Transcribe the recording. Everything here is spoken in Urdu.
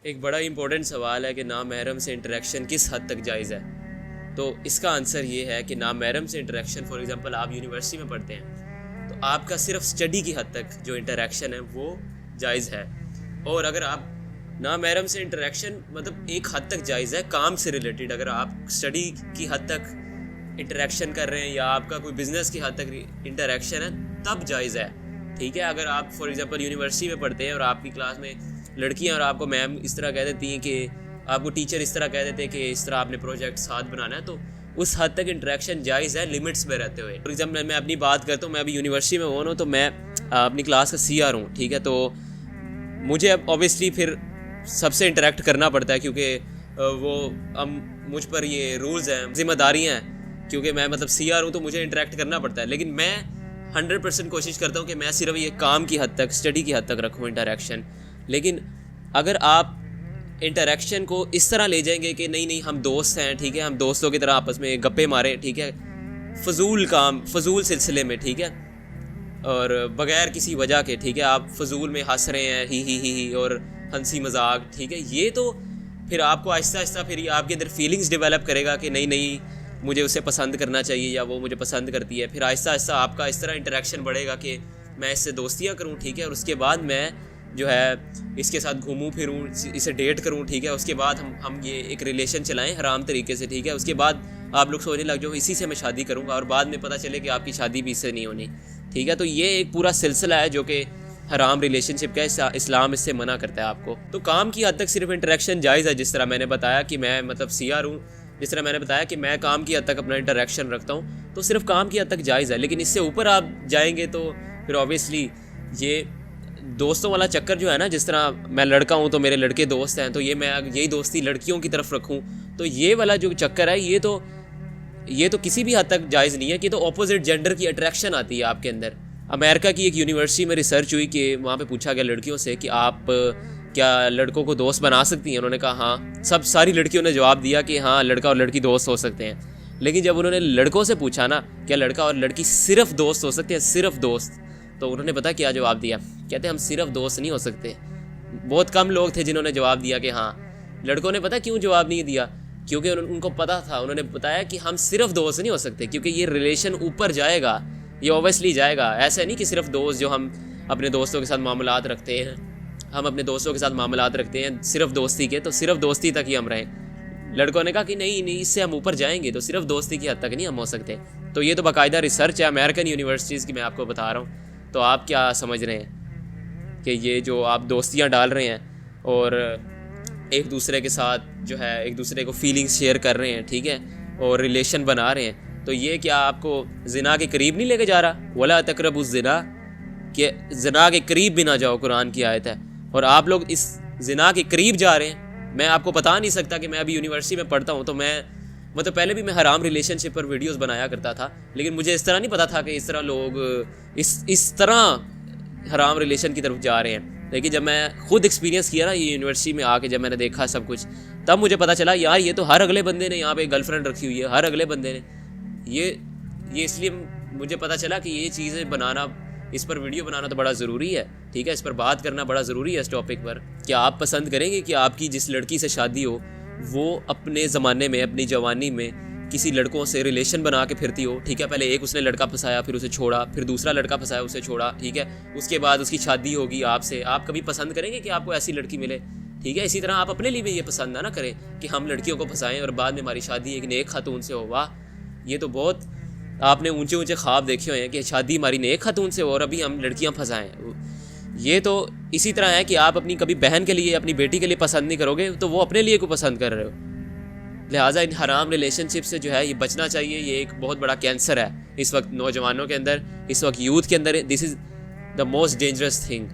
ایک بڑا امپورٹنٹ سوال ہے کہ نامحرم سے انٹریکشن کس حد تک جائز ہے. تو اس کا آنسر یہ ہے کہ نامحرم سے انٹریکشن، فار ایگزامپل آپ یونیورسٹی میں پڑھتے ہیں تو آپ کا صرف اسٹڈی کی حد تک جو انٹریکشن ہے وہ جائز ہے. اور اگر آپ نامحرم سے انٹریکشن مطلب ایک حد تک جائز ہے کام سے ریلیٹڈ، اگر آپ اسٹڈی کی حد تک انٹریکشن کر رہے ہیں یا آپ کا کوئی بزنس کی حد تک انٹریکشن ہے تب جائز ہے. ٹھیک ہے، اگر آپ فار ایگزامپل یونیورسٹی میں پڑھتے ہیں اور آپ کی کلاس میں لڑکیاں اور آپ کو میم اس طرح کہہ دیتی ہیں کہ آپ کو ٹیچر اس طرح کہہ دیتے ہیں کہ اس طرح آپ نے پروجیکٹ ساتھ بنانا ہے، تو اس حد تک انٹریکشن جائز ہے لمٹس میں رہتے ہوئے. فار ایگزامپل میں اپنی بات کرتا ہوں، میں ابھی یونیورسسٹی میں ہوں تو میں اپنی کلاس کا سی آر ہوں. ٹھیک ہے، تو مجھے اب اوبیسلی پھر سب سے انٹریکٹ کرنا پڑتا ہے کیونکہ وہ اب مجھ پر یہ رولز ہیں، ذمہ داریاں ہیں، کیونکہ میں مطلب سی آر ہوں تو مجھے انٹریکٹ کرنا پڑتا ہے. لیکن میں 100% کوشش کرتا ہوں کہ میں صرف یہ کام کی حد تک، اسٹڈی کی حد تک رکھوں انٹریکشن. لیکن اگر آپ انٹریکشن کو اس طرح لے جائیں گے کہ نہیں ہم دوست ہیں، ٹھیک ہے، ہم دوستوں کی طرح آپس میں گپے ماریں، ٹھیک ہے، فضول کام، فضول سلسلے میں، ٹھیک ہے، اور بغیر کسی وجہ کے، ٹھیک ہے، آپ فضول میں ہنس رہے ہیں، ہی اور ہنسی مذاق، ٹھیک ہے، یہ تو پھر آپ کو آہستہ آہستہ پھر یہ آپ کے اندر فیلنگز ڈیولپ کرے گا کہ نہیں مجھے اسے پسند کرنا چاہیے یا وہ مجھے پسند کرتی ہے. پھر آہستہ آہستہ آپ کا اس طرح انٹریکشن بڑھے گا کہ میں اس سے دوستیاں کروں، ٹھیک ہے، اور اس کے بعد میں جو ہے اس کے ساتھ گھوموں پھروں، اسے ڈیٹ کروں، ٹھیک ہے، اس کے بعد ہم یہ ایک ریلیشن چلائیں حرام طریقے سے، ٹھیک ہے. اس کے بعد آپ لوگ سوچنے لگ جاؤ اسی سے میں شادی کروں گا اور بعد میں پتہ چلے کہ آپ کی شادی بھی اس سے نہیں ہونی، ٹھیک ہے. تو یہ ایک پورا سلسلہ ہے جو کہ حرام ریلیشن شپ کا، اسلام اس سے منع کرتا ہے آپ کو. تو کام کی حد تک صرف انٹریکشن جائز ہے، جس طرح میں نے بتایا کہ میں مطلب سی آر ہوں، جس طرح میں نے بتایا کہ میں کام کی حد تک اپنا انٹریکشن رکھتا ہوں، تو صرف کام کی حد تک جائز ہے. لیکن اس سے اوپر آپ جائیں گے تو پھر اوبیسلی یہ دوستوں والا چکر جو ہے نا، جس طرح میں لڑکا ہوں تو میرے لڑکے دوست ہیں، تو یہ میں یہی دوستی لڑکیوں کی طرف رکھوں، تو یہ والا جو چکر ہے یہ تو کسی بھی حد تک جائز نہیں ہے. کہ تو اپوزٹ جینڈر کی اٹریکشن آتی ہے آپ کے اندر. امریکہ کی ایک یونیورسٹی میں ریسرچ ہوئی کہ وہاں پہ پوچھا گیا لڑکیوں سے کہ آپ کیا لڑکوں کو دوست بنا سکتی ہیں. انہوں نے کہا ہاں. ساری لڑکیوں نے جواب دیا کہ ہاں لڑکا اور لڑکی دوست ہو سکتے ہیں. لیکن جب انہوں نے لڑکوں سے پوچھا نا کیا لڑکا اور لڑکی صرف دوست ہو سکتے ہیں، صرف دوست، تو انہوں نے پتا کیا جواب دیا؟ کہتے ہم صرف دوست نہیں ہو سکتے. بہت کم لوگ تھے جنہوں نے جواب دیا کہ ہاں. لڑکوں نے پتا کیوں جواب نہیں دیا؟ کیونکہ ان کو پتا تھا. انہوں نے بتایا کہ ہم صرف دوست نہیں ہو سکتے کیونکہ یہ ریلیشن اوپر جائے گا، یہ اوبیسلی جائے گا. ایسا نہیں کہ صرف دوست جو ہم اپنے دوستوں کے ساتھ معاملات رکھتے ہیں، ہم اپنے دوستوں کے ساتھ معاملات رکھتے ہیں صرف دوستی کے، تو صرف دوستی تک ہی ہم رہیں. لڑکوں نے کہا کہ نہیں اس سے ہم اوپر جائیں گے، تو صرف دوستی کی حد تک نہیں ہم ہو سکتے. تو یہ تو باقاعدہ ریسرچ ہے امریکن یونیورسٹیز کی، میں آپ کو بتا رہا ہوں. تو آپ کیا سمجھ رہے ہیں کہ یہ جو آپ دوستیاں ڈال رہے ہیں اور ایک دوسرے کے ساتھ جو ہے ایک دوسرے کو فیلنگز شیئر کر رہے ہیں، ٹھیک ہے، اور ریلیشن بنا رہے ہیں، تو یہ کیا آپ کو زنا کے قریب نہیں لے کے جا رہا؟ وَلَا تَقْرَبُوا الزِّنَا، کہ زنا کے قریب بھی نہ جاؤ، قرآن کی آیت ہے. اور آپ لوگ اس زنا کے قریب جا رہے ہیں. میں آپ کو بتا نہیں سکتا کہ میں ابھی یونیورسٹی میں پڑھتا ہوں تو میں مطلب پہلے بھی میں حرام ریلیشن شپ پر ویڈیوز بنایا کرتا تھا، لیکن مجھے اس طرح نہیں پتا تھا کہ اس طرح لوگ اس طرح حرام ریلیشن کی طرف جا رہے ہیں. لیکن جب میں خود ایکسپیرینس کیا نا یہ یونیورسٹی میں آ کے، جب میں نے دیکھا سب کچھ، تب مجھے پتا چلا یار یہ تو ہر اگلے بندے نے یہاں پہ گرل فرینڈ رکھی ہوئی ہے، ہر اگلے بندے نے یہ اس لیے مجھے پتا چلا کہ یہ چیزیں بنانا، اس پر ویڈیو بنانا تو بڑا ضروری ہے، ٹھیک ہے، اس پر بات کرنا بڑا ضروری ہے اس ٹاپک پر. کیا آپ پسند کریں گے کہ آپ کی جس لڑکی سے شادی ہو وہ اپنے زمانے میں، اپنی جوانی میں کسی لڑکوں سے ریلیشن بنا کے پھرتی ہو؟ ٹھیک ہے، پہلے ایک اس نے لڑکا پھنسایا، پھر اسے چھوڑا، پھر دوسرا لڑکا پھنسایا اسے چھوڑا، ٹھیک ہے، اس کے بعد اس کی شادی ہوگی آپ سے. آپ کبھی پسند کریں گے کہ آپ کو ایسی لڑکی ملے؟ ٹھیک ہے، اسی طرح آپ اپنے لیے بھی یہ پسند نہ کریں کہ ہم لڑکیوں کو پھنسائیں اور بعد میں ہماری شادی ایک نیک خاتون سے ہو. واہ، یہ تو بہت آپ نے اونچے خواب دیکھے ہوئے ہیں کہ شادی ہماری نیک خاتون سے ہو اور ابھی ہم لڑکیاں پھنسائیں. یہ تو اسی طرح ہے کہ آپ اپنی کبھی بہن کے لیے، اپنی بیٹی کے لیے پسند نہیں کرو گے تو وہ اپنے لیے کو پسند کر رہے ہو. لہٰذا ان حرام ریلیشن شپ سے جو ہے یہ بچنا چاہیے. یہ ایک بہت بڑا کینسر ہے اس وقت نوجوانوں کے اندر، اس وقت یوتھ کے اندر. دس از دا موسٹ ڈینجرس تھنگ.